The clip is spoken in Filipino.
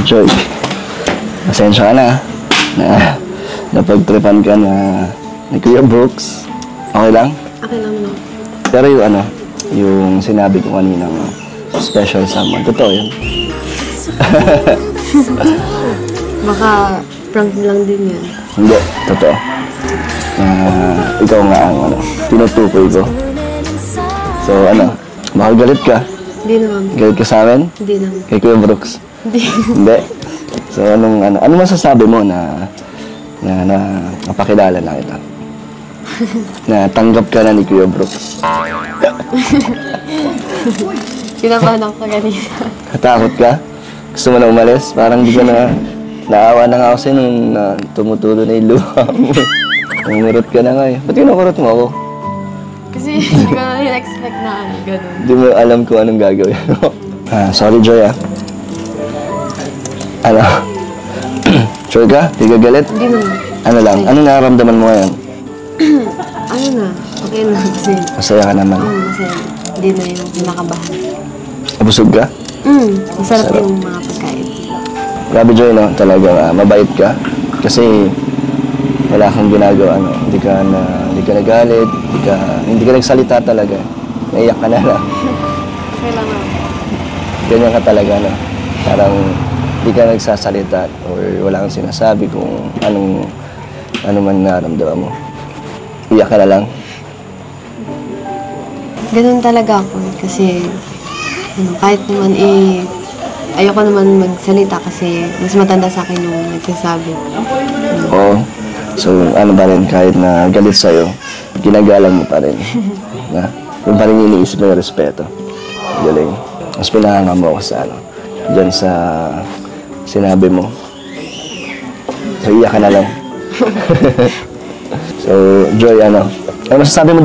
Joy, pasensya ka na. Napagtripan ka na ni Kuya Brooks. Okay lang? Okay lang no. Pero yung sinabi ko kaninang special someone, totoo yun. Baka prank lang din yun. Hindi, totoo. Ikaw nga ang tinutukoy ko. So baka galit ka? Hindi naman. Galit ka sa amin? Hindi naman. Kay Kuya Brooks? Hindi. Hindi. So ano masasabi mo na napakilala na kita? Na tanggap ka na ni Kuya Brooks? Kinabahan ako kanina. Natakot ka? Gusto mo na umalis? Parang di ka na naawa na nga ako sa'yo nung tumutulo na yung luha mo. Umurot ka na nga eh. Ba't kinukurot mo ako? Kasi hindi ko na-expect na gano'n. Hindi mo alam kung anong gagawin mo. Sorry, Joy Sure ka? Di ka galit? Hindi naman. Ano lang? Anong nararamdaman mo ngayon? Ano na? Okay na kasi. Masaya ka naman. Masaya. Hindi na yung pinakabahan. Busog ka? Masarap yung mga pagkain. Grabe, Joy, no? Talagang mabait ka. Kasi wala kang ginagawa, no? Hindi ka nagalit, hindi ka nagsalita talaga. Naiyak ka na, no? Kailangan. Ganyan ka talaga, no? Parang hindi ka nagsasalita or wala kang sinasabi kung ano man nararamdaman mo. Iyak ka na lang. Ganun talaga ako kasi kahit naman ayoko naman magsalita kasi mas matanda sa akin yung nagsasabi. Oo. So, ba rin, kahit na galit sa'yo, ginagalang mo pa rin. Yung pa rin iniisip mo yung respeto. Galing. Mas pinahanga mo ako sa dyan sa sinabi mo. So, iyak ka na lang. So, Joy, ano masasabi mo